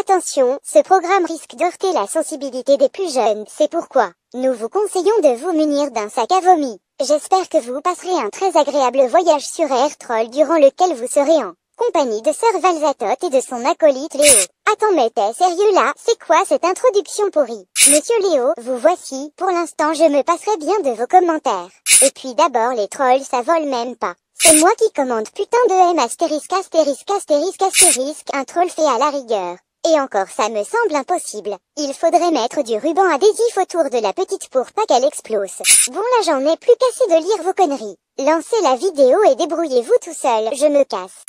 Attention, ce programme risque d'heurter la sensibilité des plus jeunes, c'est pourquoi nous vous conseillons de vous munir d'un sac à vomi. J'espère que vous passerez un très agréable voyage sur AirTroll durant lequel vous serez en compagnie de Sœur Valzatote et de son acolyte Léo. Attends mais t'es sérieux là? C'est quoi cette introduction pourrie? Monsieur Léo, vous voici, pour l'instant je me passerai bien de vos commentaires. Et puis d'abord les trolls ça vole même pas. C'est moi qui commande putain de M astérisque astérisque astérisque astérisque un troll fait à la rigueur. Et encore ça me semble impossible. Il faudrait mettre du ruban adhésif autour de la petite pour pas qu'elle explose. Bon là j'en ai plus qu'assez de lire vos conneries. Lancez la vidéo et débrouillez-vous tout seul, je me casse.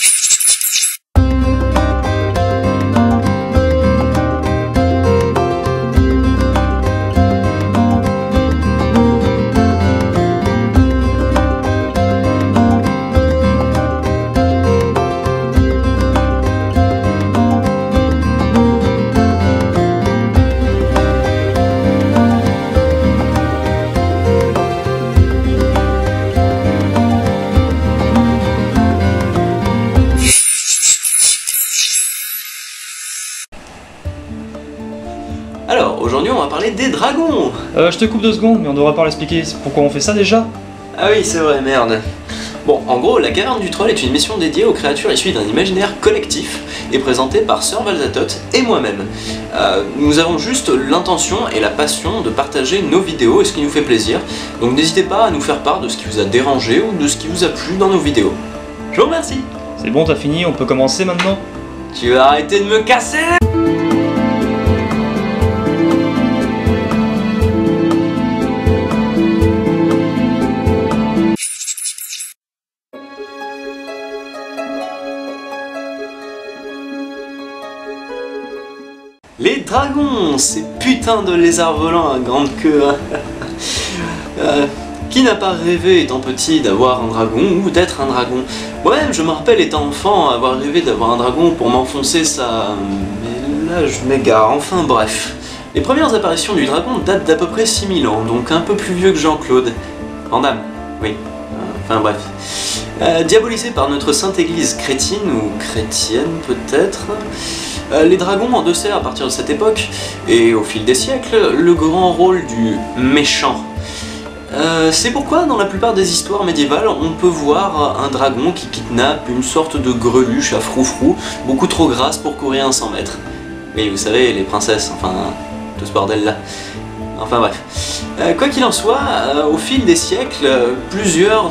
Alors, aujourd'hui on va parler des dragons. Je te coupe 2 secondes, mais on devrait pas l'expliquer pourquoi on fait ça déjà. Ah oui, c'est vrai, merde. Bon, en gros, la caverne du troll est une mission dédiée aux créatures issues d'un imaginaire collectif et présentée par Sœur Valzatote et moi-même. Nous avons juste l'intention et la passion de partager nos vidéos et ce qui nous fait plaisir, donc n'hésitez pas à nous faire part de ce qui vous a dérangé ou de ce qui vous a plu dans nos vidéos. Je vous remercie. C'est bon, t'as fini, on peut commencer maintenant? Tu vas arrêter de me casser! Les dragons, ces putains de lézards volants à grande queue. Qui n'a pas rêvé étant petit d'avoir un dragon ou d'être un dragon? Moi-même, je me rappelle étant enfant avoir rêvé d'avoir un dragon pour m'enfoncer ça... Mais là, je m'égare, enfin bref. Les premières apparitions du dragon datent d'à peu près 6000 ans, donc un peu plus vieux que Jean-Claude. Van Damme, oui. Enfin bref. Diabolisé par notre sainte église chrétienne ou chrétienne peut-être, les dragons endossaient à partir de cette époque, et au fil des siècles, le grand rôle du méchant. C'est pourquoi dans la plupart des histoires médiévales, on peut voir un dragon qui kidnappe une sorte de greluche à froufrou, beaucoup trop grasse pour courir un 100 mètres. Oui, vous savez, les princesses, enfin, tout ce bordel-là. Enfin bref. Quoi qu'il en soit, au fil des siècles, plusieurs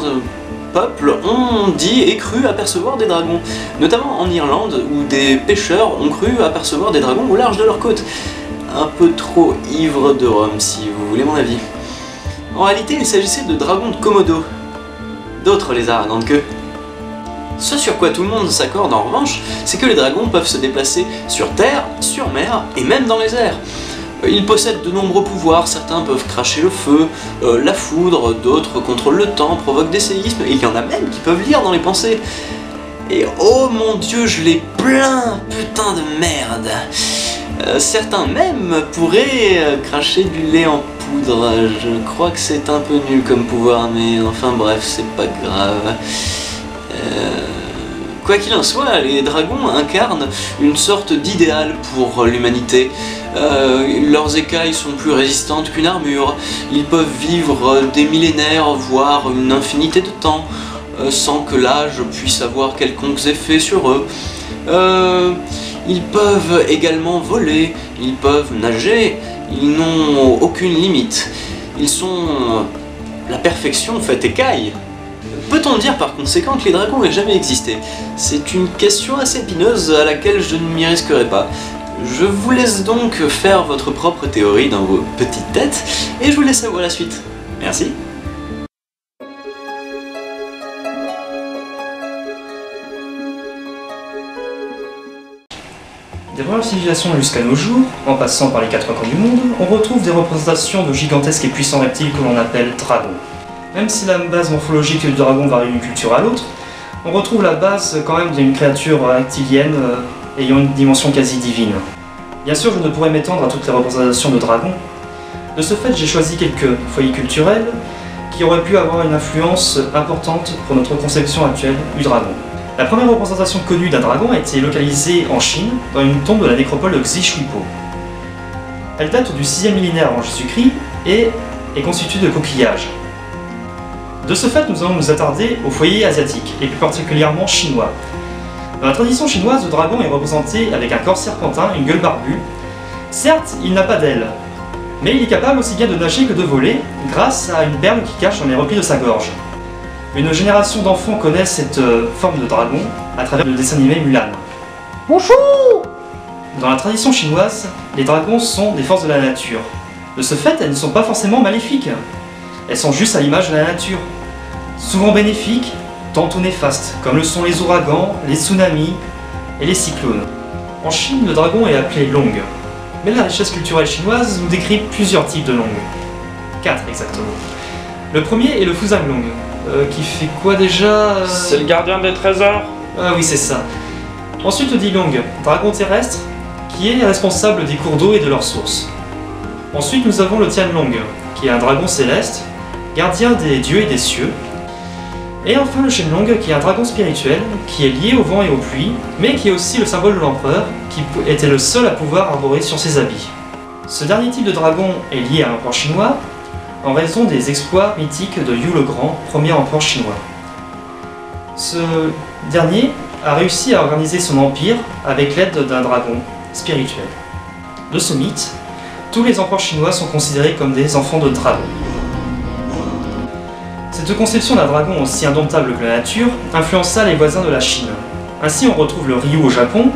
peuples ont dit et cru apercevoir des dragons, notamment en Irlande où des pêcheurs ont cru apercevoir des dragons au large de leurs côtes. Un peu trop ivre de rhum si vous voulez mon avis. En réalité il s'agissait de dragons de Komodo, d'autres lézards à grande queue. Ce sur quoi tout le monde s'accorde en revanche, c'est que les dragons peuvent se déplacer sur terre, sur mer et même dans les airs. Ils possèdent de nombreux pouvoirs, certains peuvent cracher le feu, la foudre, d'autres contrôlent le temps, provoquent des séismes, et il y en a même qui peuvent lire dans les pensées. Et oh mon dieu, je les plains, putain de merde. Certains même pourraient cracher du lait en poudre, je crois que c'est un peu nul comme pouvoir, mais enfin bref, c'est pas grave. Quoi qu'il en soit, les dragons incarnent une sorte d'idéal pour l'humanité. Leurs écailles sont plus résistantes qu'une armure, ils peuvent vivre des millénaires, voire une infinité de temps, sans que l'âge puisse avoir quelconques effets sur eux. Ils peuvent également voler, ils peuvent nager, ils n'ont aucune limite. Ils sont la perfection faite écaille. Peut-on dire par conséquent que les dragons aient jamais existé? C'est une question assez épineuse à laquelle je ne m'y risquerai pas. Je vous laisse donc faire votre propre théorie dans vos petites têtes, et je vous laisse savoir la suite. Merci. Des premières civilisations jusqu'à nos jours, en passant par les 4 coins du monde, on retrouve des représentations de gigantesques et puissants reptiles que l'on appelle dragons. Même si la base morphologique du dragon varie d'une culture à l'autre, on retrouve la base quand même d'une créature reptilienne ayant une dimension quasi divine. Bien sûr, je ne pourrais m'étendre à toutes les représentations de dragons. De ce fait, j'ai choisi quelques foyers culturels qui auraient pu avoir une influence importante pour notre conception actuelle du dragon. La première représentation connue d'un dragon a été localisée en Chine, dans une tombe de la nécropole de Xishuipo. Elle date du 6e millénaire avant Jésus-Christ et est constituée de coquillages. De ce fait, nous allons nous attarder au foyer asiatique, et plus particulièrement chinois. Dans la tradition chinoise, le dragon est représenté avec un corps serpentin, une gueule barbue. Certes, il n'a pas d'ailes, mais il est capable aussi bien de nager que de voler, grâce à une perle qui cache dans les replis de sa gorge. Une génération d'enfants connaît cette forme de dragon à travers le dessin animé Mulan. Bonjour! Dans la tradition chinoise, les dragons sont des forces de la nature. De ce fait, elles ne sont pas forcément maléfiques. Elles sont juste à l'image de la nature. Souvent bénéfiques, tantôt néfastes, comme le sont les ouragans, les tsunamis et les cyclones. En Chine, le dragon est appelé Long. Mais la richesse culturelle chinoise nous décrit plusieurs types de Long. 4 exactement. Le premier est le Fuzang Long, qui fait quoi déjà C'est le gardien des trésors. Ah oui, c'est ça. Ensuite, le Dilong, dragon terrestre, qui est responsable des cours d'eau et de leurs sources. Ensuite, nous avons le Tianlong, qui est un dragon céleste, gardien des dieux et des cieux. Et enfin, le Shenlong, qui est un dragon spirituel, qui est lié au vent et aux pluies, mais qui est aussi le symbole de l'empereur, qui était le seul à pouvoir arborer sur ses habits. Ce dernier type de dragon est lié à l'empereur chinois, en raison des exploits mythiques de Yu le Grand, premier empereur chinois. Ce dernier a réussi à organiser son empire avec l'aide d'un dragon spirituel. De ce mythe, tous les empereurs chinois sont considérés comme des enfants de dragon. Cette conception d'un dragon aussi indomptable que la nature influença les voisins de la Chine. Ainsi on retrouve le Ryu au Japon,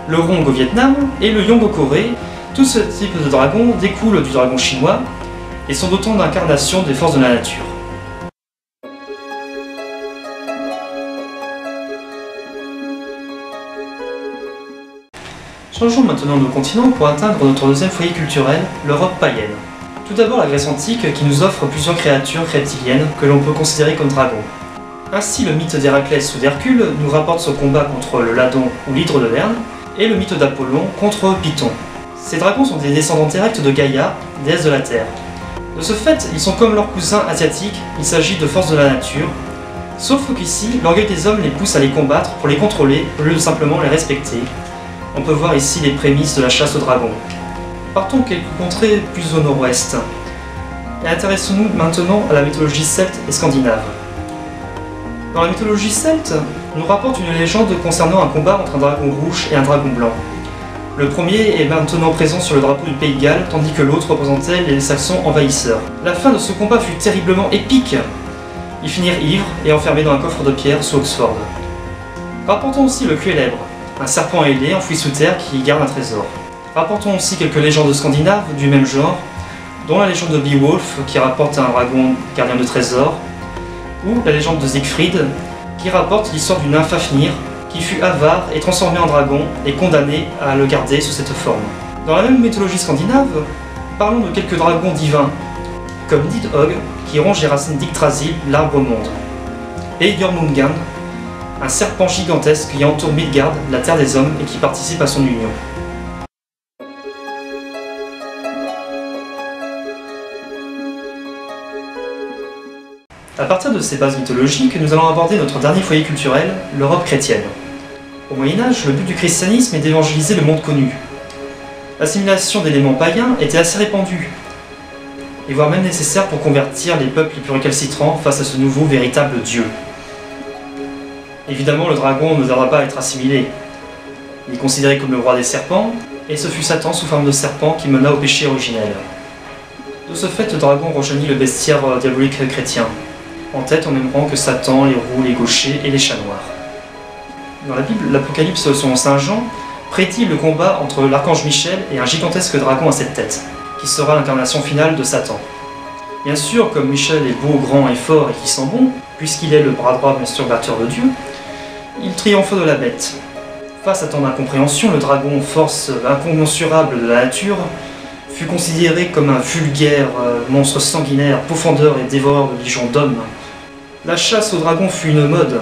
le Rong au Vietnam et le Yong au Corée. Tout ce type de dragon découle du dragon chinois et sont autant d'incarnations des forces de la nature. Changeons maintenant nos continents pour atteindre notre deuxième foyer culturel, l'Europe païenne. Tout d'abord la Grèce antique qui nous offre plusieurs créatures reptiliennes que l'on peut considérer comme dragons. Ainsi le mythe d'Héraclès ou d'Hercule nous rapporte son combat contre le Ladon ou l'hydre de Lerne, et le mythe d'Apollon contre Python. Ces dragons sont des descendants directs de Gaïa, déesse de la Terre. De ce fait, ils sont comme leurs cousins asiatiques, il s'agit de forces de la nature, sauf qu'ici, l'orgueil des hommes les pousse à les combattre pour les contrôler au lieu de simplement les respecter. On peut voir ici les prémices de la chasse aux dragons. Partons quelques contrées plus au nord-ouest, et intéressons-nous maintenant à la mythologie celte et scandinave. Dans la mythologie celte, on nous rapporte une légende concernant un combat entre un dragon rouge et un dragon blanc. Le premier est maintenant présent sur le drapeau du Pays de Galles, tandis que l'autre représentait les Saxons envahisseurs. La fin de ce combat fut terriblement épique. Ils finirent ivres et enfermés dans un coffre de pierre sous Oxford. Rapportons aussi le Cuélèbre, un serpent ailé enfoui sous terre qui garde un trésor. Rapportons aussi quelques légendes scandinaves du même genre, dont la légende de Beowulf qui rapporte un dragon gardien de trésors, ou la légende de Siegfried qui rapporte l'histoire du nymphe Fafnir qui fut avare et transformé en dragon et condamné à le garder sous cette forme. Dans la même mythologie scandinave, parlons de quelques dragons divins, comme Nidhogg qui ronge les racines d'Yggdrasil, l'arbre monde, et Jormungand, un serpent gigantesque qui entoure Midgard, la terre des hommes, et qui participe à son union. À partir de ces bases mythologiques, nous allons aborder notre dernier foyer culturel, l'Europe chrétienne. Au Moyen-Âge, le but du christianisme est d'évangéliser le monde connu. L'assimilation d'éléments païens était assez répandue, et voire même nécessaire pour convertir les peuples les plus récalcitrants face à ce nouveau véritable Dieu. Évidemment, le dragon ne tardera pas à être assimilé. Il est considéré comme le roi des serpents, et ce fut Satan sous forme de serpent qui mena au péché originel. De ce fait, le dragon rejoignit le bestiaire diabolique chrétien, en tête au même rang que Satan, les roux, les gauchers et les chats noirs. Dans la Bible, l'Apocalypse selon Saint Jean prédit le combat entre l'archange Michel et un gigantesque dragon à 7 têtes, qui sera l'incarnation finale de Satan. Bien sûr, comme Michel est beau, grand et fort et qui sent bon, puisqu'il est le bras droit masturbateur de Dieu, il triomphe de la bête. Face à tant d'incompréhension, le dragon, force incommensurable de la nature, fut considéré comme un vulgaire monstre sanguinaire, pourfendeur et dévoreur de légions d'hommes. La chasse au dragon fut une mode.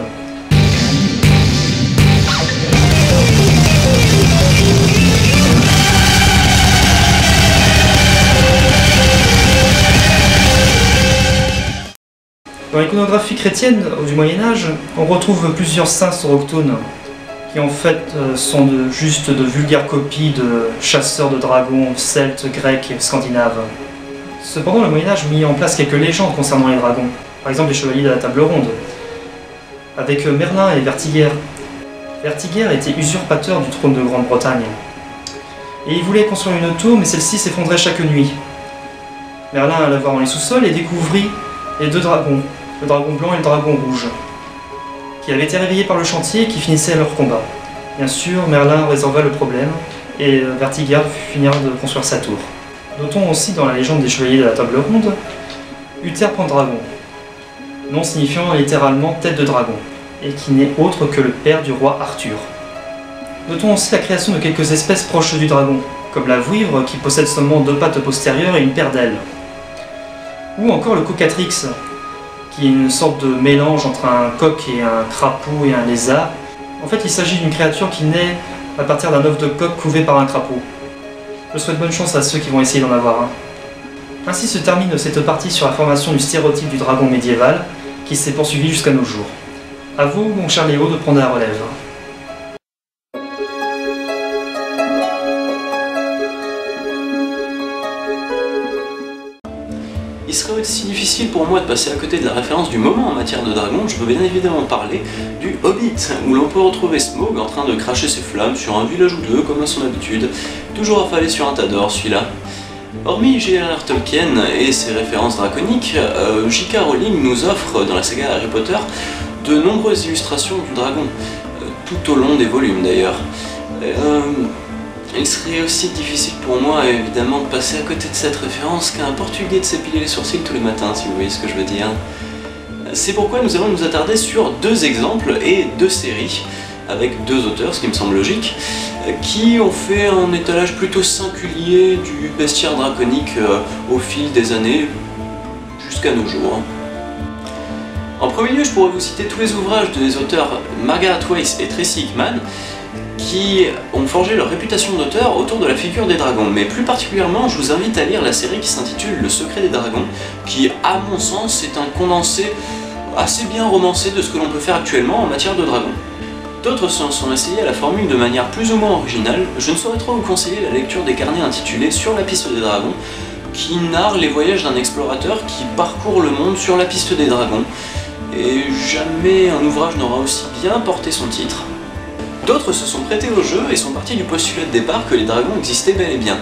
Dans l'iconographie chrétienne du Moyen-Âge, on retrouve plusieurs saints soroctones qui en fait sont juste de vulgaires copies de chasseurs de dragons celtes, grecs et scandinaves. Cependant, le Moyen-Âge mit en place quelques légendes concernant les dragons, par exemple les chevaliers de la table ronde, avec Merlin et Vertigère. Vertigère était usurpateur du trône de Grande-Bretagne, et il voulait construire une tour, mais celle-ci s'effondrait chaque nuit. Merlin alla voir dans les sous-sols et découvrit les deux dragons, le dragon blanc et le dragon rouge, qui avaient été réveillés par le chantier et qui finissaient leur combat. Bien sûr, Merlin résolva le problème, et Vertigère finira de construire sa tour. Notons aussi dans la légende des chevaliers de la table ronde, Uther Pendragon, nom signifiant littéralement tête de dragon, et qui n'est autre que le père du roi Arthur. Notons aussi la création de quelques espèces proches du dragon, comme la vouivre qui possède seulement 2 pattes postérieures et une paire d'ailes. Ou encore le cocatrix, qui est une sorte de mélange entre un coq et un crapaud et un lézard. En fait, il s'agit d'une créature qui naît à partir d'un œuf de coq couvé par un crapaud. Je souhaite bonne chance à ceux qui vont essayer d'en avoir un. Ainsi se termine cette partie sur la formation du stéréotype du dragon médiéval, qui s'est poursuivi jusqu'à nos jours. A vous, mon cher Léo, de prendre la relève. Il serait aussi difficile pour moi de passer à côté de la référence du moment en matière de dragon. Je peux bien évidemment parler du Hobbit, où l'on peut retrouver Smaug en train de cracher ses flammes sur un village ou deux, comme à son habitude, toujours affalé sur un tas d'or, celui-là. Hormis J.R.R. Tolkien et ses références draconiques, J.K. Rowling nous offre, dans la saga Harry Potter, de nombreuses illustrations du dragon, tout au long des volumes d'ailleurs. Il serait aussi difficile pour moi, évidemment, de passer à côté de cette référence qu'un Portugais de s'épiler les sourcils tous les matins, si vous voyez ce que je veux dire. C'est pourquoi nous allons nous attarder sur 2 exemples et 2 séries, avec 2 auteurs, ce qui me semble logique, qui ont fait un étalage plutôt singulier du bestiaire draconique au fil des années, jusqu'à nos jours. En premier lieu, je pourrais vous citer tous les ouvrages des auteurs Margaret Weis et Tracy Hickman, qui ont forgé leur réputation d'auteur autour de la figure des dragons, mais plus particulièrement, je vous invite à lire la série qui s'intitule Le secret des dragons, qui, à mon sens, est un condensé assez bien romancé de ce que l'on peut faire actuellement en matière de dragons. D'autres se sont essayés à la formule de manière plus ou moins originale. Je ne saurais trop vous conseiller la lecture des carnets intitulés Sur la piste des dragons, qui narrent les voyages d'un explorateur qui parcourt le monde sur la piste des dragons, et jamais un ouvrage n'aura aussi bien porté son titre. D'autres se sont prêtés au jeu et sont partis du postulat de départ que les dragons existaient bel et bien.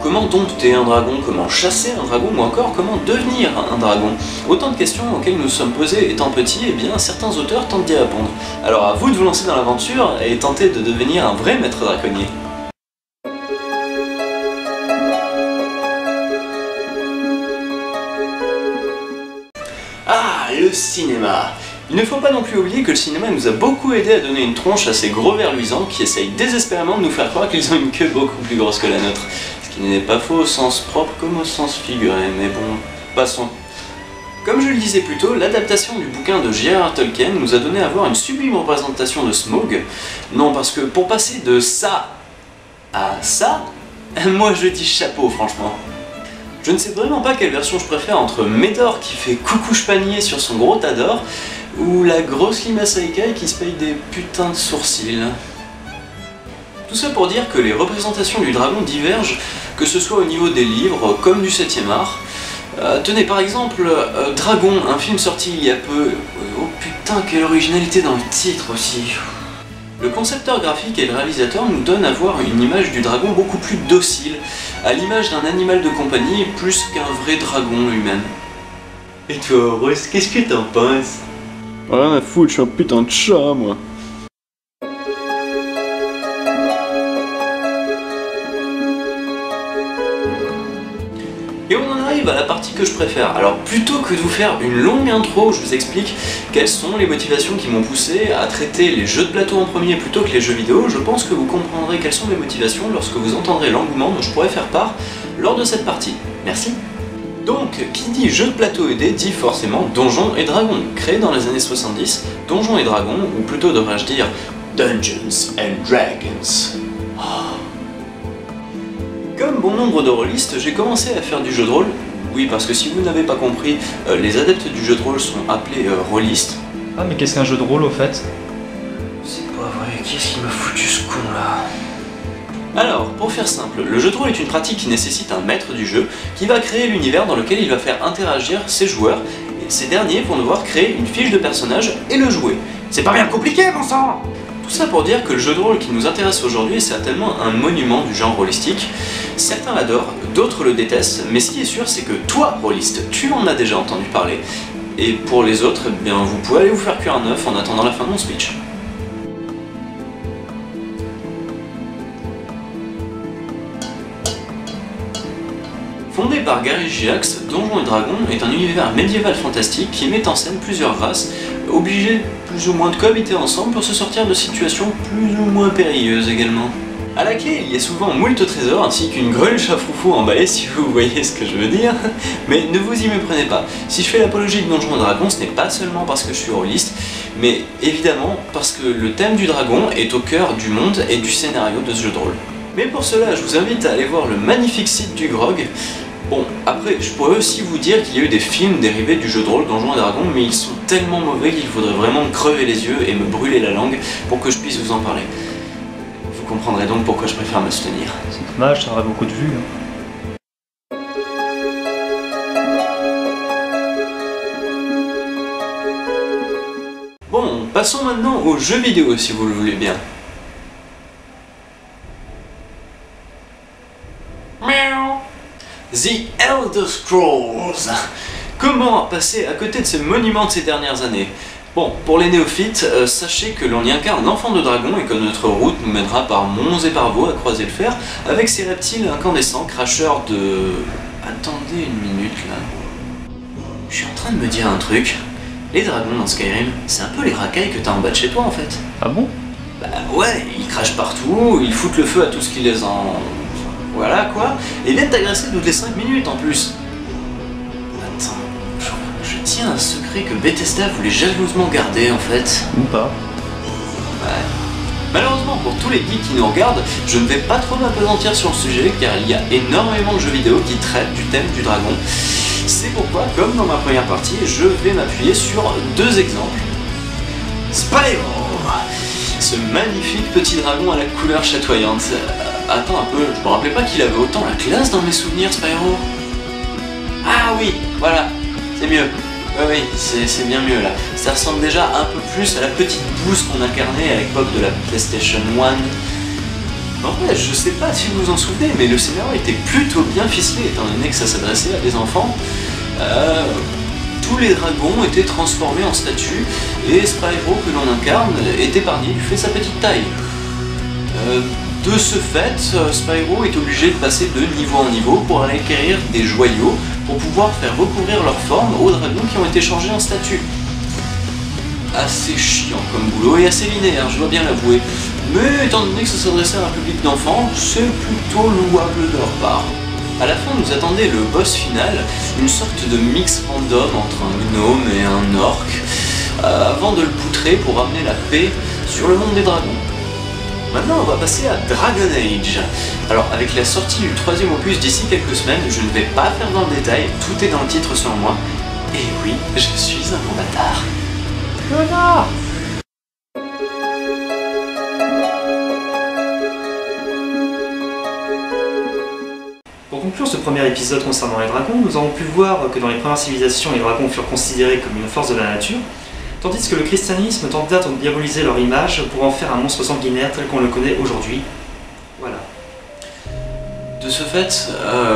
Comment dompter un dragon, comment chasser un dragon, ou encore comment devenir un dragon? Autant de questions auxquelles nous nous sommes posés étant petits, et bien certains auteurs tentent d'y répondre. Alors à vous de vous lancer dans l'aventure et tenter de devenir un vrai maître draconnier. Ah, le cinéma! Il ne faut pas non plus oublier que le cinéma nous a beaucoup aidé à donner une tronche à ces gros vers luisants qui essayent désespérément de nous faire croire qu'ils ont une queue beaucoup plus grosse que la nôtre. Ce qui n'est pas faux au sens propre comme au sens figuré, mais bon, passons. Comme je le disais plus tôt, l'adaptation du bouquin de J.R.R. Tolkien nous a donné à voir une sublime représentation de Smaug. Non, parce que pour passer de ça à ça, moi je dis chapeau franchement. Je ne sais vraiment pas quelle version je préfère entre Médor qui fait coucouche panier sur son gros tas d'or, ou la grosse limace Aikai qui se paye des putains de sourcils. Tout ça pour dire que les représentations du dragon divergent, que ce soit au niveau des livres comme du 7e art. Tenez par exemple, Dragon, un film sorti il y a peu. Oh putain, quelle originalité dans le titre aussi. Le concepteur graphique et le réalisateur nous donnent à voir une image du dragon beaucoup plus docile, à l'image d'un animal de compagnie plus qu'un vrai dragon lui-même. Et toi, Rose, qu'est-ce que t'en penses? Rien à foutre, je suis un putain de chat, moi. Et on en arrive à la partie que je préfère. Alors plutôt que de vous faire une longue intro où je vous explique quelles sont les motivations qui m'ont poussé à traiter les jeux de plateau en premier plutôt que les jeux vidéo, je pense que vous comprendrez quelles sont mes motivations lorsque vous entendrez l'engouement dont je pourrais faire part lors de cette partie. Merci. Donc, qui dit jeu de plateau aidé dit forcément Donjons et Dragons. Créé dans les années 70, Donjons et Dragons, ou plutôt devrais-je dire Dungeons and Dragons. Comme bon nombre de rôlistes, j'ai commencé à faire du jeu de rôle, Oui, parce que si vous n'avez pas compris, les adeptes du jeu de rôle sont appelés rôlistes. Ah, mais qu'est-ce qu'un jeu de rôle au fait? C'est pas vrai, qui est-ce qui m'a foutu ce con là? Alors, pour faire simple, le jeu de rôle est une pratique qui nécessite un maître du jeu qui va créer l'univers dans lequel il va faire interagir ses joueurs, et ces derniers vont devoir créer une fiche de personnage et le jouer. C'est pas bien compliqué, mon sang! Tout ça pour dire que le jeu de rôle qui nous intéresse aujourd'hui, c'est tellement un monument du genre rôlistique. Certains l'adorent, d'autres le détestent, mais ce qui est sûr, c'est que toi, rôliste, tu en as déjà entendu parler. Et pour les autres, eh bien, vous pouvez aller vous faire cuire un œuf en attendant la fin de mon speech. Fondé par Gary Gygax, Donjons et Dragons est un univers médiéval fantastique qui met en scène plusieurs races, obligées plus ou moins de cohabiter ensemble pour se sortir de situations plus ou moins périlleuses également. A la clé, il y a souvent moult trésors ainsi qu'une grunche à froufrou emballée si vous voyez ce que je veux dire, mais ne vous y méprenez pas. Si je fais l'apologie de Donjons et Dragons, ce n'est pas seulement parce que je suis rôliste, mais évidemment parce que le thème du dragon est au cœur du monde et du scénario de ce jeu de rôle. Mais pour cela, je vous invite à aller voir le magnifique site du GROG. Bon, après, je pourrais aussi vous dire qu'il y a eu des films dérivés du jeu de rôle Donjons et Dragons, mais ils sont tellement mauvais qu'il faudrait vraiment me crever les yeux et me brûler la langue pour que je puisse vous en parler. Vous comprendrez donc pourquoi je préfère m'abstenir. C'est dommage, ça aurait beaucoup de vues. Bon, passons maintenant aux jeux vidéo si vous le voulez bien. The Elder Scrolls. Comment passer à côté de ce monument de ces dernières années? Bon, pour les néophytes, sachez que l'on y incarne l'enfant de dragon et que notre route nous mènera par monts et par vaux à croiser le fer avec ces reptiles incandescents, cracheurs de... Attendez une minute là. Je suis en train de me dire un truc. Les dragons dans Skyrim, c'est un peu les racailles que t'as en bas de chez toi en fait. Ah bon? Bah ouais, ils crachent partout, ils foutent le feu à tout ce qui les en... Voilà quoi, et viennent t'agresser toutes les 5 minutes en plus. Attends, je tiens un secret que Bethesda voulait jalousement garder en fait. Ou pas. Ouais. Malheureusement pour tous les geeks qui nous regardent, je ne vais pas trop m'apesantir sur le sujet car il y a énormément de jeux vidéo qui traitent du thème du dragon. C'est pourquoi, comme dans ma première partie, je vais m'appuyer sur 2 exemples. Spyro, ce magnifique petit dragon à la couleur chatoyante. Attends un peu, je me rappelais pas qu'il avait autant la classe dans mes souvenirs, Spyro. Ah oui, voilà, c'est mieux. Oui, c'est bien mieux là. Ça ressemble déjà un peu plus à la petite bouse qu'on incarnait à l'époque de la PlayStation 1. En vrai, je sais pas si vous vous en souvenez, mais le scénario était plutôt bien ficelé étant donné que ça s'adressait à des enfants. Tous les dragons étaient transformés en statues et Spyro que l'on incarne est épargné du fait de sa petite taille. De ce fait, Spyro est obligé de passer de niveau en niveau pour aller acquérir des joyaux pour pouvoir faire recouvrir leur forme aux dragons qui ont été changés en statues. Assez chiant comme boulot et assez linéaire, je dois bien l'avouer. Mais étant donné que ça s'adressait à un public d'enfants, c'est plutôt louable de leur part. A la fin nous attendait le boss final, une sorte de mix random entre un gnome et un orc, avant de le poutrer pour ramener la paix sur le monde des dragons. Maintenant, on va passer à Dragon Age. Alors, avec la sortie du 3e opus d'ici quelques semaines, je ne vais pas faire dans le détail, tout est dans le titre selon moi. Et oui, je suis un bon bâtard. Connard! Pour conclure ce premier épisode concernant les dragons, nous avons pu voir que dans les premières civilisations, les dragons furent considérés comme une force de la nature, tandis que le christianisme tenta de diaboliser leur image pour en faire un monstre sanguinaire tel qu'on le connaît aujourd'hui. Voilà. De ce fait,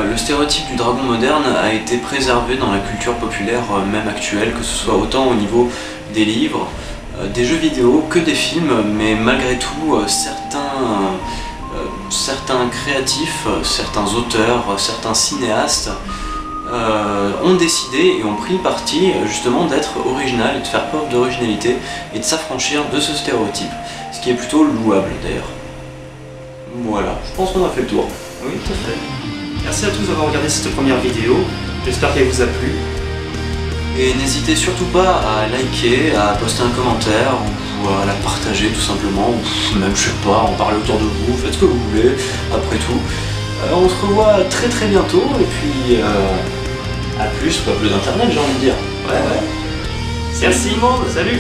le stéréotype du dragon moderne a été préservé dans la culture populaire même actuelle, que ce soit autant au niveau des livres, des jeux vidéo que des films, mais malgré tout, certains créatifs, certains auteurs, certains cinéastes ont décidé et ont pris le parti justement d'être original et de faire preuve d'originalité et de s'affranchir de ce stéréotype, ce qui est plutôt louable d'ailleurs. Voilà, je pense qu'on a fait le tour. Oui, tout à fait. Merci à tous d'avoir regardé cette première vidéo, j'espère qu'elle vous a plu. Et n'hésitez surtout pas à liker, à poster un commentaire, ou à la partager tout simplement, ou même je sais pas, en parler autour de vous, faites ce que vous voulez, après tout. On se revoit très très bientôt, et puis A plus, peuple d'internet, j'ai envie de dire. Ouais, ouais. Merci, monde, salut.